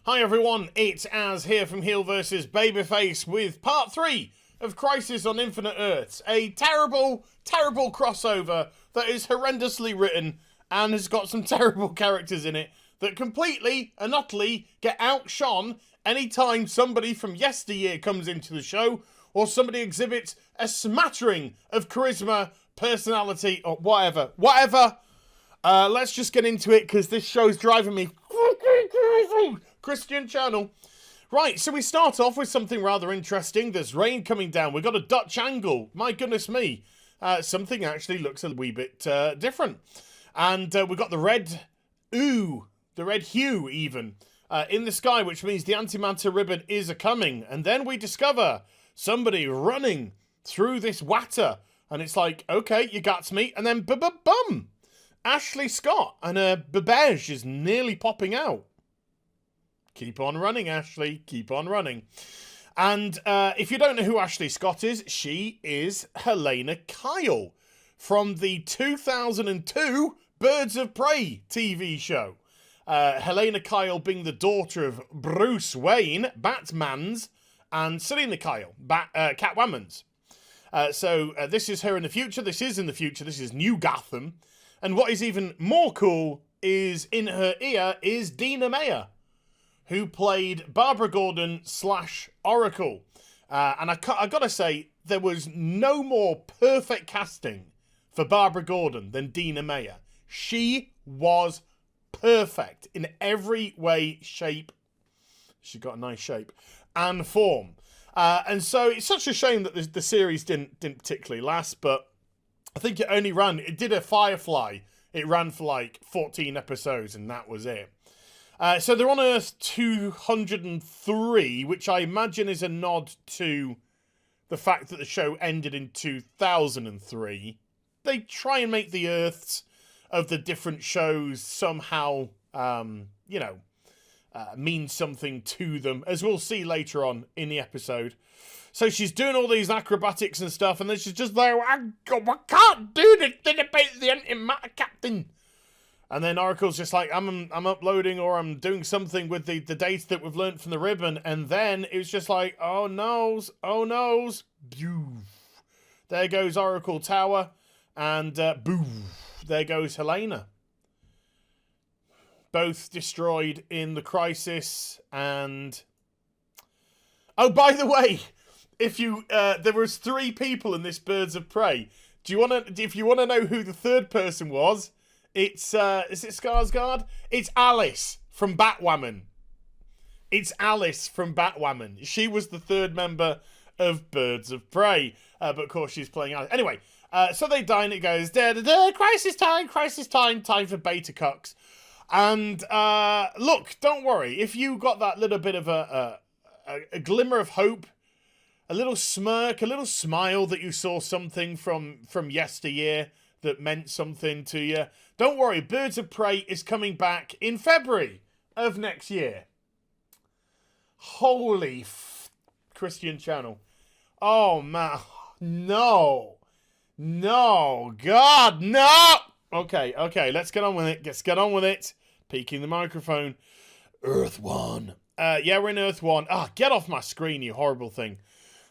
Hi everyone, it's Az here from HeelvsBabyface with part 3 of Crisis on Infinite Earths. A terrible, terrible crossover that is horrendously written and has got some terrible characters in it that completely and utterly get outshone anytime somebody from yesteryear comes into the show or somebody exhibits a smattering of charisma, personality, or whatever. Let's just get into it because this show's driving me crazy. Christian channel. Right, so we start off with something rather interesting. There's rain coming down. We've got a Dutch angle. My goodness me. Something actually looks a wee bit different. And we've got the red ooh, the red hue even, in the sky, which means the antimatter ribbon is a-coming. And then we discover somebody running through this water. And it's like, okay, you got me. And then bum. Ashley Scott and her babege is nearly popping out. Keep on running, Ashley. Keep on running. And if you don't know who Ashley Scott is, she is Helena Kyle from the 2002 Birds of Prey TV show. Helena Kyle being the daughter of Bruce Wayne, Batman's, and Selena Kyle, Catwoman's. So this is her in the future. This is in the future. This is New Gotham. And what is even more cool is in her ear is Dina Meyer, who played Barbara Gordon / Oracle. And I gotta say, there was no more perfect casting for Barbara Gordon than Dina Meyer. She was perfect in every way, shape. She got a nice shape and form. And so it's such a shame that the series didn't particularly last, but I think it did a Firefly. It ran for like 14 episodes and that was it. So they're on Earth 203, which I imagine is a nod to the fact that the show ended in 2003. They try and make the Earths of the different shows somehow, mean something to them, as we'll see later on in the episode. So she's doing all these acrobatics and stuff, and then she's just like, I can't do this thing about the antimatter, Captain. And then Oracle's just like, I'm uploading or I'm doing something with the data that we've learned from the ribbon. And then it was just like, oh noes. There goes Oracle Tower. And there goes Helena. Both destroyed in the crisis. And oh, by the way, if you there was 3 people in this Birds of Prey. If you want to know who the third person was, it's, is it Skarsgård? It's Alice from Batwoman. It's Alice from Batwoman. She was the third member of Birds of Prey. But of course she's playing Alice. Anyway, so they die and it goes, crisis time for beta cucks. And look, don't worry. If you got that little bit of a glimmer of hope, a little smirk, a little smile that you saw something from yesteryear that meant something to you, don't worry, Birds of Prey is coming back in February of next year. Holy Christian channel. Oh, man. No, God, no! Okay, let's get on with it. Peeking the microphone. Earth 1. Yeah, we're in Earth 1. Get off my screen, you horrible thing.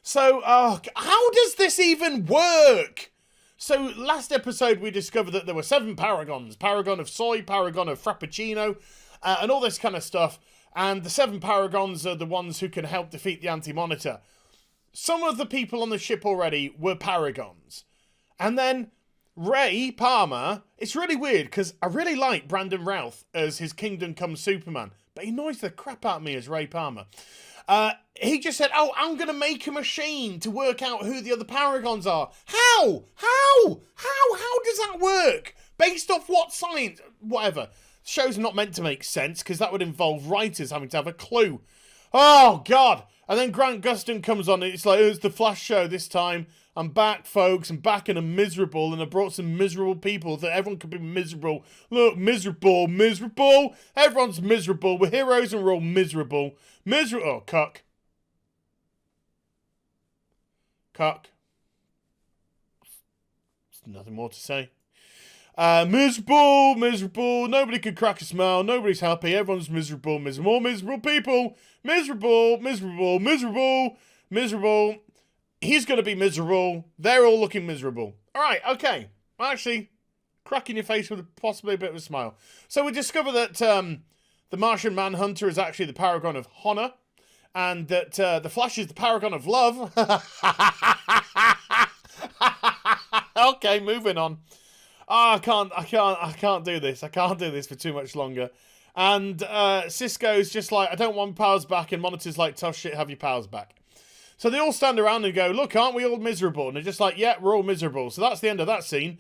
So, how does this even work? So, last episode we discovered that there were 7 Paragons. Paragon of soy, Paragon of frappuccino, and all this kind of stuff. And the 7 Paragons are the ones who can help defeat the Anti-Monitor. Some of the people on the ship already were Paragons. And then Ray Palmer, it's really weird because I really like Brandon Routh as his Kingdom Come Superman, but he annoys the crap out of me as Ray Palmer. He just said, I'm going to make a machine to work out who the other Paragons are. How? How does that work? Based off what science? Whatever. The show's not meant to make sense because that would involve writers having to have a clue. Oh, God. And then Grant Gustin comes on and it's like, it's the Flash show this time. I'm back, folks. I'm back and I'm miserable. And I brought some miserable people that everyone could be miserable. Look, miserable. Everyone's miserable. We're heroes and we're all miserable. Oh, cuck. There's nothing more to say. Miserable, miserable, nobody can crack a smile, nobody's happy, everyone's miserable, miserable, miserable people, miserable, miserable, miserable, miserable. He's going to be miserable. They're all looking miserable. All right, okay. Actually, cracking your face with possibly a bit of a smile. So we discover that the Martian Manhunter is actually the Paragon of Honor, and that the Flash is the Paragon of Love. Okay, moving on. Oh, I can't do this. I can't do this for too much longer. And Cisco's just like, I don't want powers back, and Monitor's like, tough shit, have your powers back. So they all stand around and go, look, aren't we all miserable? And they're just like, yeah, we're all miserable. So that's the end of that scene.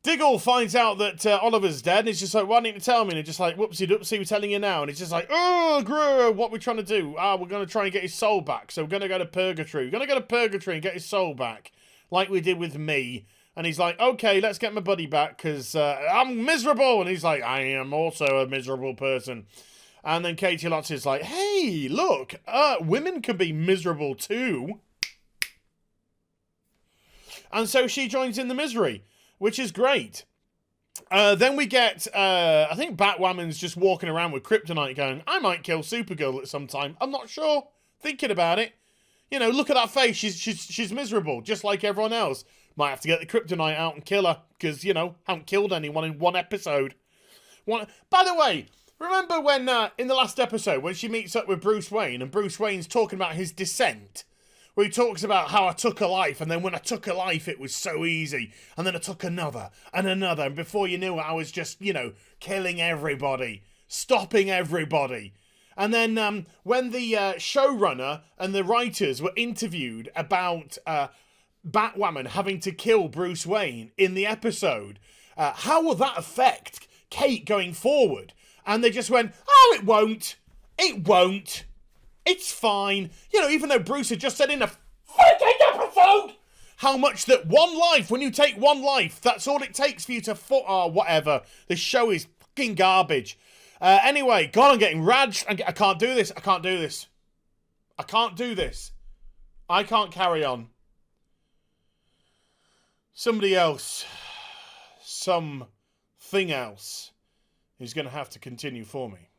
Diggle finds out that Oliver's dead, and he's just like, why didn't you tell me? And he's just like, whoopsie doopsie, we're telling you now. And he's just like, oh, grr, what we're trying to do? We're going to try and get his soul back. So we're going to go to Purgatory. We're going to go to Purgatory and get his soul back, like we did with me. And he's like, okay, let's get my buddy back, because I'm miserable. And he's like, I am also a miserable person. And then Katie Lotz is like, hey, look, women can be miserable too. And so she joins in the misery, which is great. Then we get, I think Batwoman's just walking around with kryptonite going, I might kill Supergirl at some time. I'm not sure. Thinking about it. You know, look at that face. She's miserable, just like everyone else. Might have to get the kryptonite out and kill her, because, you know, haven't killed anyone in one episode. By the way, remember when, in the last episode, when she meets up with Bruce Wayne, and Bruce Wayne's talking about his descent, where he talks about how I took a life, and then when I took a life, it was so easy, and then I took another, and before you knew it, I was just, you know, killing everybody, stopping everybody. And then when the showrunner and the writers were interviewed about Batwoman having to kill Bruce Wayne in the episode, how will that affect Kate going forward? And they just went, oh, it won't. It won't. It's fine. You know, even though Bruce had just said in a freaking episode how much that one life, when you take one life, that's all it takes for you to whatever. This show is fucking garbage. Anyway, God, I'm getting raged. I can't do this. I can't do this. I can't do this. I can't carry on. Somebody else, something else, is going to have to continue for me.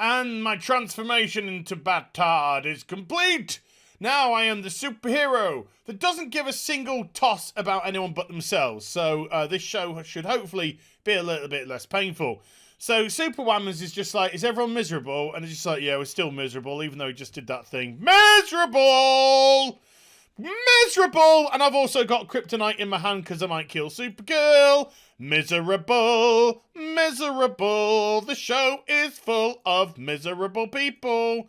And my transformation into Batard is complete! Now I am the superhero that doesn't give a single toss about anyone but themselves. So this show should hopefully be a little bit less painful. So Superwoman's is just like, is everyone miserable? And it's just like, yeah, we're still miserable, even though we just did that thing. Miserable! Miserable! And I've also got kryptonite in my hand because I might kill Supergirl. Miserable! Miserable! The show is full of miserable people.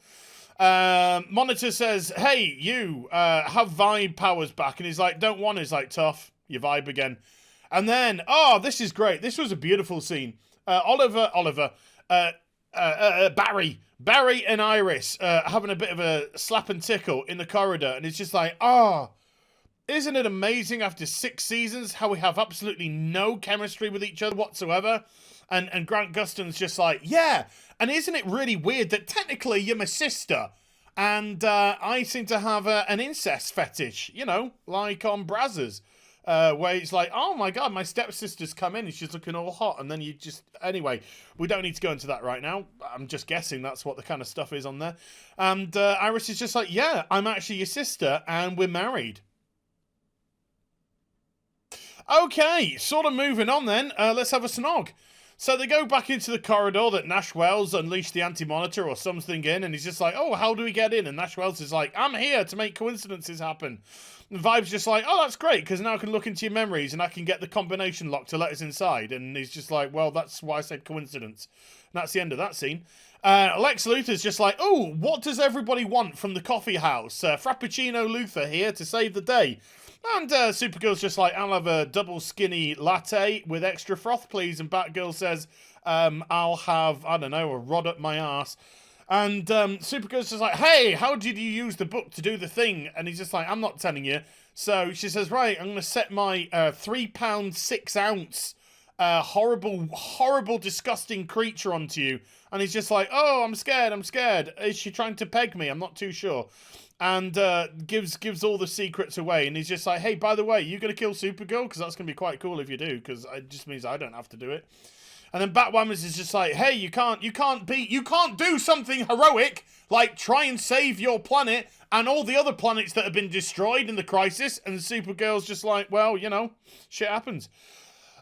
Monitor says, hey, you, have vibe powers back. And he's like, don't want. He's like, tough, you vibe again. And then, oh, this is great. This was a beautiful scene. Barry and Iris having a bit of a slap and tickle in the corridor. And it's just like, oh, isn't it amazing after 6 seasons how we have absolutely no chemistry with each other whatsoever? And Grant Gustin's just like, yeah. And isn't it really weird that technically you're my sister? And I seem to have an incest fetish, you know, like on Brazzers. Where it's like, oh my god, my stepsister's come in and she's looking all hot. And then you just... Anyway, we don't need to go into that right now. I'm just guessing that's what the kind of stuff is on there. And Iris is just like, yeah, I'm actually your sister and we're married. Okay, sort of moving on then. Let's have a snog. So they go back into the corridor that Nash Wells unleashed the Anti-Monitor or something in, and he's just like, oh, how do we get in? And Nash Wells is like, I'm here to make coincidences happen. And Vibe's just like, oh, that's great, because now I can look into your memories and I can get the combination lock to let us inside. And he's just like, well, that's why I said coincidence. And that's the end of that scene. Lex Luthor's just like, oh, what does everybody want from the coffee house? Frappuccino Luthor here to save the day. And Supergirl's just like, I'll have a double skinny latte with extra froth, please. And Batgirl says, I'll have, I don't know, a rod up my arse. And Supergirl's just like, hey, how did you use the book to do the thing? And he's just like, I'm not telling you. So she says, right, I'm going to set my 3 pound 6 ounce horrible, disgusting creature onto you. And he's just like, oh, I'm scared. Is she trying to peg me? I'm not too sure. And gives all the secrets away. And he's just like, hey, by the way, you going to kill Supergirl? Because that's going to be quite cool if you do, because it just means I don't have to do it. And then Batwoman is just like, hey, you can't do something heroic like try and save your planet and all the other planets that have been destroyed in the crisis. And Supergirl's just like, well, you know, shit happens.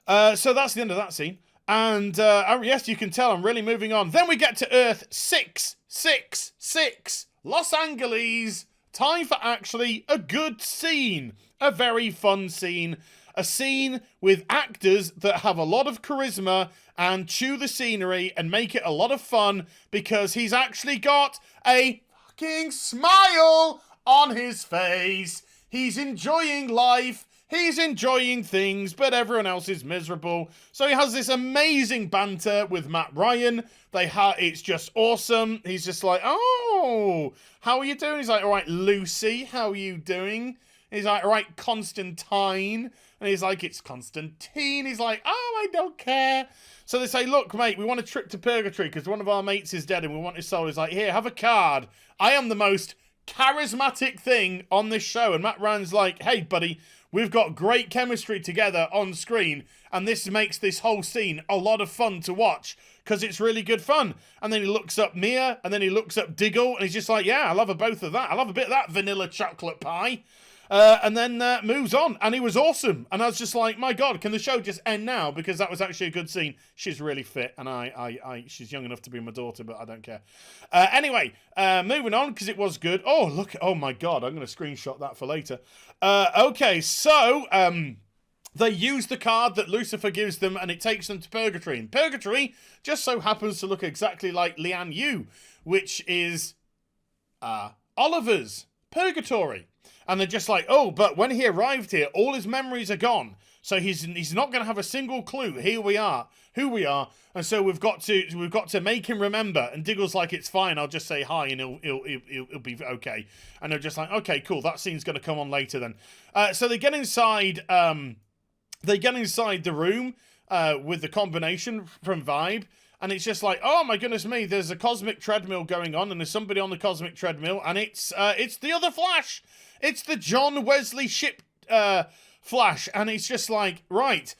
So that's the end of that scene. And yes, you can tell I'm really moving on. Then we get to Earth 666, Los Angeles. Time for actually a good scene. A very fun scene. A scene with actors that have a lot of charisma and chew the scenery and make it a lot of fun because he's actually got a fucking smile on his face. He's enjoying life. He's enjoying things, but everyone else is miserable. So he has this amazing banter with Matt Ryan. It's just awesome. He's just like, oh, how are you doing? He's like, all right, Lucy, how are you doing? He's like, all right, Constantine. And he's like, it's Constantine. He's like, oh, I don't care. So they say, look, mate, we want a trip to Purgatory because one of our mates is dead and we want his soul. He's like, here, have a card. I am the most charismatic thing on this show. And Matt Ryan's like, hey, buddy, we've got great chemistry together on screen. And this makes this whole scene a lot of fun to watch because it's really good fun. And then he looks up Mia and then he looks up Diggle. And he's just like, yeah, I love both of that. I love a bit of that vanilla chocolate pie. And then moves on, and he was awesome. And I was just like, my God, can the show just end now? Because that was actually a good scene. She's really fit, and she's young enough to be my daughter, but I don't care. Anyway, moving on, because it was good. Oh, look, oh my God, I'm going to screenshot that for later. Okay, so they use the card that Lucifer gives them, and it takes them to Purgatory. And Purgatory just so happens to look exactly like Lian Yu, which is Oliver's Purgatory. And they're just like, oh, but when he arrived here, all his memories are gone. So he's not going to have a single clue. Here we are, who we are, and so we've got to make him remember. And Diggle's like, it's fine. I'll just say hi, and he'll be okay. And they're just like, okay, cool. That scene's going to come on later then. So they get inside. They get inside the room with the combination from Vibe. And it's just like, oh my goodness me, there's a cosmic treadmill going on, and there's somebody on the cosmic treadmill, and it's the other Flash. It's the John Wesley Ship Flash, and it's just like, right,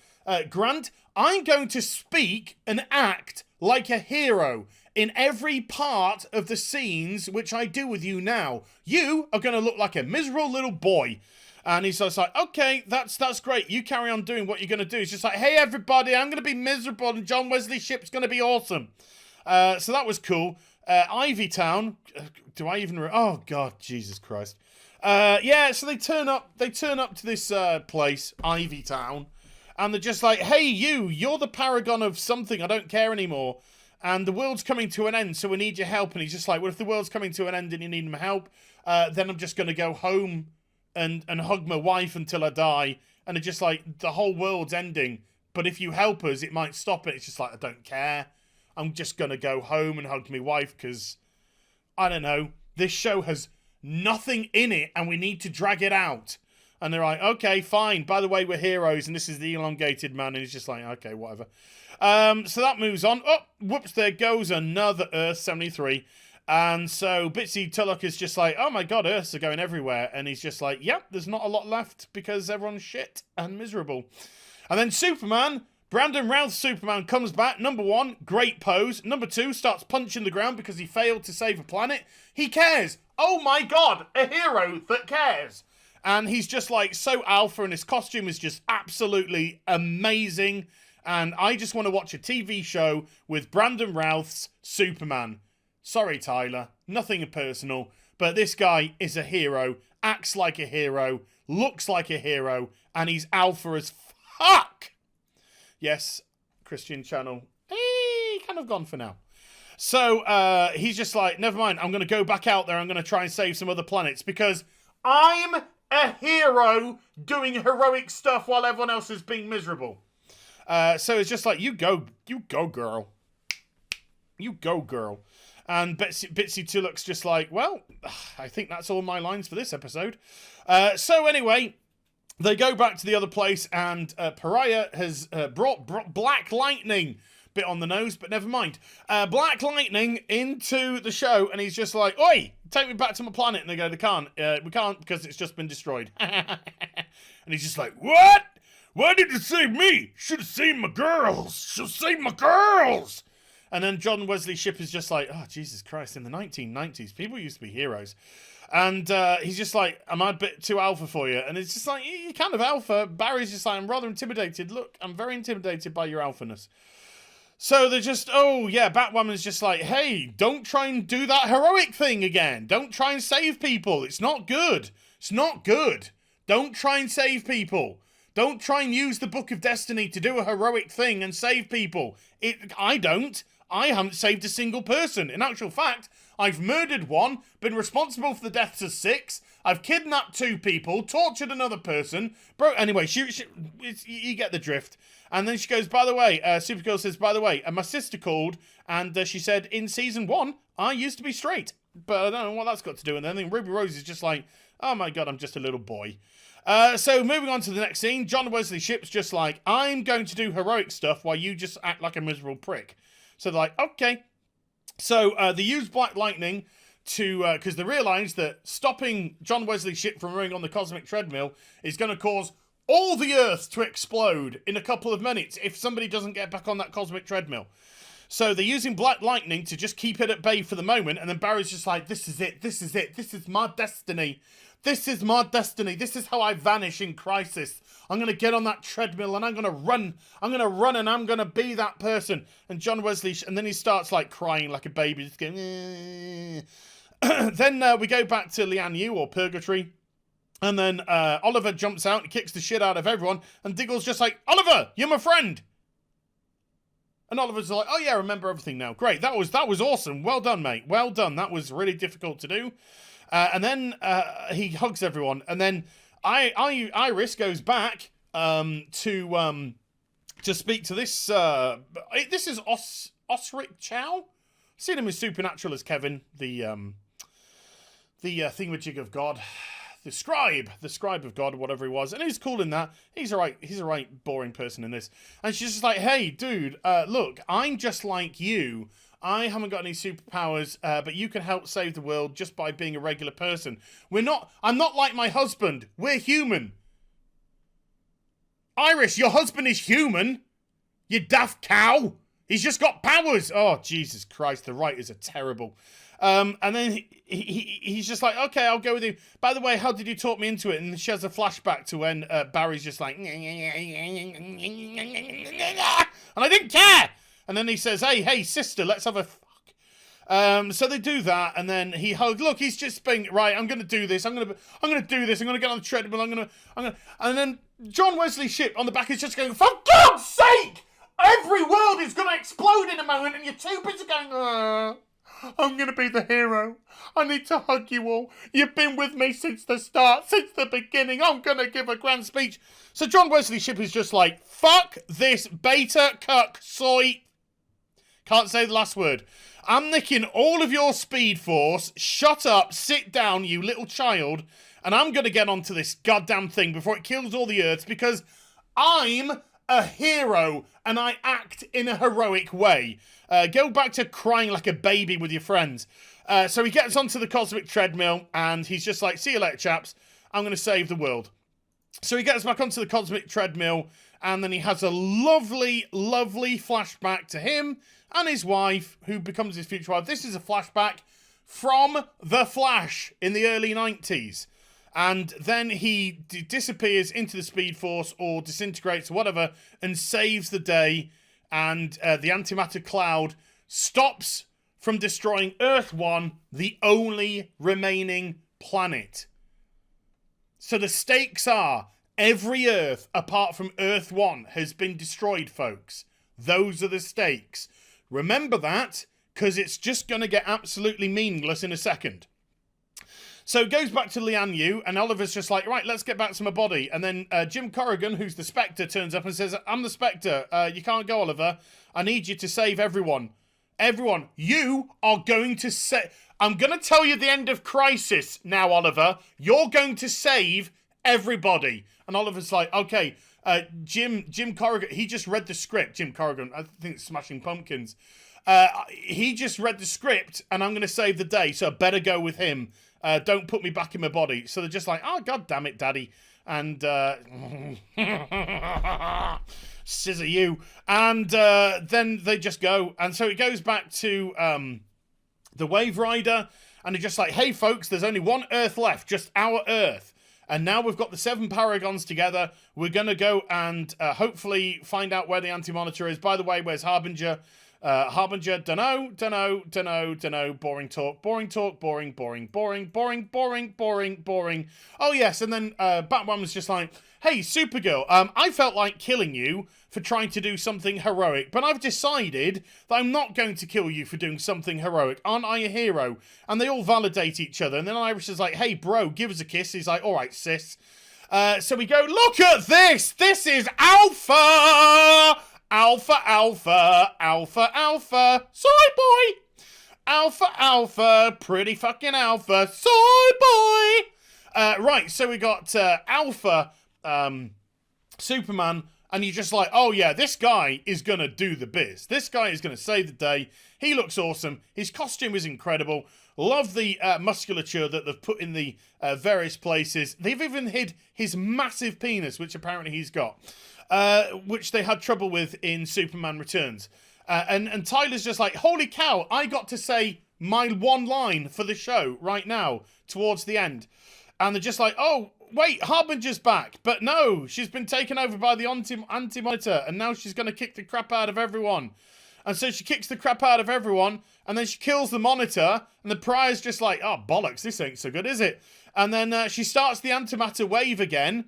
Grant, I'm going to speak and act like a hero in every part of the scenes which I do with you now. You are going to look like a miserable little boy. And he's just like, okay, that's great. You carry on doing what you're going to do. It's just like, hey, everybody, I'm going to be miserable and John Wesley Ship's going to be awesome. So that was cool. Ivy Town. Do I even... Oh, God, Jesus Christ. Yeah, so they turn up to this place, Ivy Town. And they're just like, hey, you're the paragon of something. I don't care anymore. And the world's coming to an end, so we need your help. And he's just like, well, if the world's coming to an end and you need my help, then I'm just going to go home and hug my wife until I die. And it's just like, the whole world's ending. But if you help us, it might stop it. It's just like, I don't care. I'm just going to go home and hug my wife because, I don't know, this show has nothing in it and we need to drag it out. And they're like, okay, fine. By the way, we're heroes and this is the elongated man. And he's just like, okay, whatever. So that moves on. Oh, whoops, there goes another Earth 73. And so Bitsy Tulloch is just like, oh my God, Earths are going everywhere. And he's just like, yep, there's not a lot left because everyone's shit and miserable. And then Superman, Brandon Routh's Superman comes back. Number one, great pose. Number two, starts punching the ground because he failed to save a planet. He cares. Oh my God, a hero that cares. And he's just like so alpha and his costume is just absolutely amazing. And I just want to watch a TV show with Brandon Routh's Superman. Sorry, Tyler, nothing personal, but this guy is a hero, acts like a hero, looks like a hero, and he's alpha as fuck. Yes, Christian channel, kind of gone for now. So he's just like, never mind, I'm going to go back out there, I'm going to try and save some other planets, because I'm a hero doing heroic stuff while everyone else is being miserable. So it's just like, you go girl. You go, girl. And Bitsy Tulloch's just like, well, I think that's all my lines for this episode. So anyway, they go back to the other place, and Pariah has brought Black Lightning. Bit on the nose, but never mind. Black Lightning into the show, and he's just like, oi, take me back to my planet. And they go, we can't because it's just been destroyed. And he's just like, what? Why did you save me? Should have saved my girls. Should have saved my girls. And then John Wesley Shipp is just like, oh, Jesus Christ, in the 1990s, people used to be heroes. And he's just like, am I a bit too alpha for you? And it's just like, you're kind of alpha. Barry's just like, I'm rather intimidated. Look, I'm very intimidated by your alphaness. So they're just, oh, yeah, Batwoman's just like, hey, don't try and do that heroic thing again. Don't try and save people. It's not good. It's not good. Don't try and save people. Don't try and use the Book of Destiny to do a heroic thing and save people. I haven't saved a single person. In actual fact, I've murdered one, been responsible for the deaths of 6, I've kidnapped 2 people, tortured another person. Bro, anyway, you get the drift. And then she goes, by the way, Supergirl says, by the way, my sister called, and she said, in season 1, I used to be straight. But I don't know what that's got to do with anything. Ruby Rose is just like, oh my God, I'm just a little boy. So moving on to the next scene, John Wesley Shipp's just like, I'm going to do heroic stuff while you just act like a miserable prick. So they're like, okay. So they use Black Lightning to, because they realise that stopping John Wesley Shipp from running on the cosmic treadmill is going to cause all the Earth to explode in a couple of minutes if somebody doesn't get back on that cosmic treadmill. So they're using Black Lightning to just keep it at bay for the moment, and then Barry's just like, this is it, this is it, this is my destiny. This is my destiny. This is how I vanish in Crisis. I'm going to get on that treadmill and I'm going to run. I'm going to run and I'm going to be that person. And John Wesley, and then he starts like crying like a baby, just going, eh. Then we go back to Lian Yu or Purgatory. And then Oliver jumps out and kicks the shit out of everyone. And Diggle's just like, Oliver, you're my friend. And Oliver's like, oh yeah, I remember everything now. Great, that was awesome. Well done, mate. Well done. That was really difficult to do. And then he hugs everyone. And then Iris goes back to speak to this. This is Osric Chow. I've seen him as Supernatural as Kevin, the thingamajig of God. The scribe of God, whatever he was, and he's cool in that. He's a right boring person in this. And she's just like, hey, dude, look, I'm just like you. I haven't got any superpowers, but you can help save the world just by being a regular person. I'm not like my husband. We're human. Iris, your husband is human. You daft cow. He's just got powers. Oh, Jesus Christ, the writers are terrible. And then he's just like, okay, I'll go with you. By the way, how did you talk me into it? And she has a flashback to when Barry's just like, and I didn't care. And then he says, hey, sister, let's have a fuck. So they do that, and then he hugs. Look, he's just being right. I'm going to do this. I'm going to do this. I'm going to get on the treadmill. And then John Wesley Shipp on the back is just going, for God's sake, every world is going to explode in a moment, and you're too busy going, I'm going to be the hero. I need to hug you all. You've been with me since the start, since the beginning. I'm going to give a grand speech. So John Wesley Shipp is just like, fuck this beta cuck soy. Can't say the last word. I'm nicking all of your speed force. Shut up, sit down, you little child. And I'm going to get onto this goddamn thing before it kills all the Earths because I'm a hero and I act in a heroic way. Go back to crying like a baby with your friends. So he gets onto the cosmic treadmill and he's just like, see you later, chaps. I'm going to save the world. So he gets back onto the cosmic treadmill and then he has a lovely, lovely flashback to him and his wife, who becomes his future wife. This is a flashback from The Flash in the early 90s. And then he disappears into the Speed Force or disintegrates or whatever and saves the day. And the antimatter cloud stops from destroying Earth 1, the only remaining planet. So the stakes are every Earth apart from Earth 1 has been destroyed, folks. Those are the stakes. Remember that, because it's just going to get absolutely meaningless in a second. So it goes back to Lian Yu, and Oliver's just like, right, let's get back to my body. And then Jim Corrigan, who's the Spectre, turns up and says, I'm the Spectre. You can't go, Oliver. I need you to save everyone. everyone, you are going to say... I'm going to tell you the end of Crisis now, Oliver. You're going to save everybody. And Oliver's like, okay, Jim Corrigan, he just read the script. Jim Corrigan, I think it's Smashing Pumpkins. He just read the script, and I'm going to save the day, so I better go with him. Don't put me back in my body. So they're just like, oh, God damn it, Daddy. And scissor you. And then they just go. And so it goes back to the Wave Rider, and they're just like, hey, folks, there's only one Earth left, just our Earth. And now we've got the 7 Paragons together. We're going to go and hopefully find out where the Anti-Monitor is. By the way, where's Harbinger? Harbinger, dunno, boring talk, boring. Oh, yes, and then Batman was just like, hey, Supergirl, I felt like killing you for trying to do something heroic, but I've decided that I'm not going to kill you for doing something heroic. Aren't I a hero? And they all validate each other, and then Iris is like, hey, bro, give us a kiss. He's like, all right, sis. So we go, look at this! This is Alpha! Alpha, soy boy! Alpha, pretty fucking alpha, soy boy! Right, so we got Alpha, Superman, and you're just like, oh yeah, this guy is gonna do the biz. This guy is gonna save the day. He looks awesome. His costume is incredible. Love the musculature that they've put in the various places. They've even hid his massive penis, which apparently he's got. Which they had trouble with in Superman Returns. And Tyler's just like, holy cow, I got to say my one line for the show right now, towards the end. And they're just like, oh, wait, Harbinger's back. But no, she's been taken over by the Anti-Monitor, and now she's going to kick the crap out of everyone. And so she kicks the crap out of everyone, and then she kills the Monitor, and the Pariah's just like, oh, bollocks, this ain't so good, is it? And then she starts the antimatter wave again,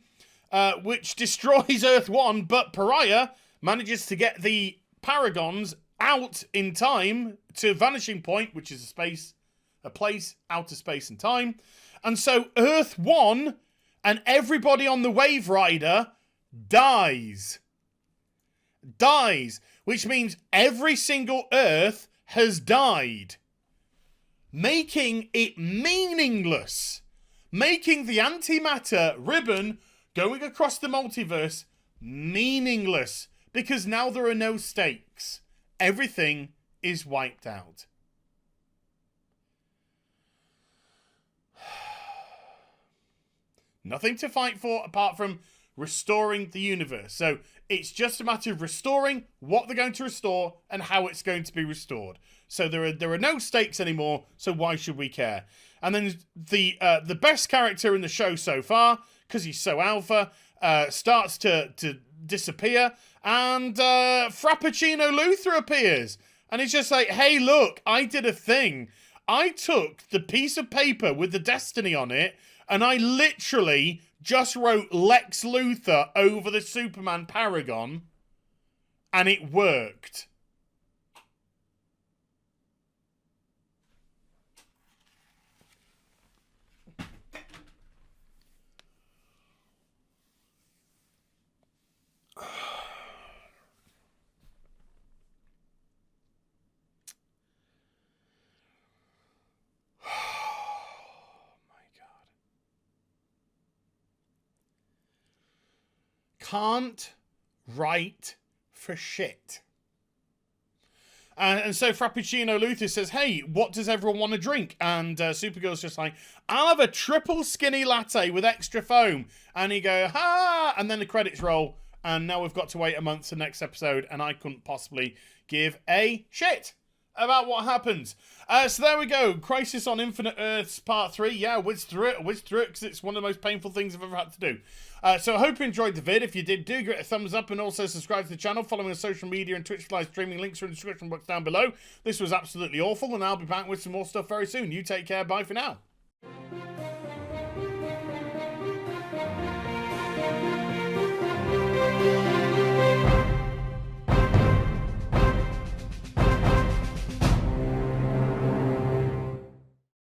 which destroys Earth 1, but Pariah manages to get the Paragons out in time to Vanishing Point, which is a place out of space and time. And so Earth 1 and everybody on the Wave Rider dies. Which means every single Earth has died. Making it meaningless. Making the antimatter ribbon going across the multiverse meaningless, because now there are no stakes. Everything is wiped out. Nothing to fight for apart from restoring the universe. So it's just a matter of restoring what they're going to restore and how it's going to be restored. So there are no stakes anymore, so why should we care? And then the best character in the show so far, because he's so alpha, starts to disappear, and Frappuccino Luther appears. And he's just like, hey, look, I did a thing. I took the piece of paper with the destiny on it, and I literally just wrote Lex Luthor over the Superman Paragon, and it worked. Can't write for shit. And so Frappuccino Luther says, hey, what does everyone want to drink? And Supergirl's just like, I'll have a triple skinny latte with extra foam. And he go, ha! And then the credits roll. And now we've got to wait a month to the next episode. And I couldn't possibly give a shit about what happens. So there we go. Crisis on Infinite Earths Part 3. Yeah, whiz through it, because it's one of the most painful things I've ever had to do. So I hope you enjoyed the vid. If you did, do give it a thumbs up and also subscribe to the channel. Follow me on social media and Twitch live streaming. Links are in the description box down below. This was absolutely awful, and I'll be back with some more stuff very soon. You take care. Bye for now.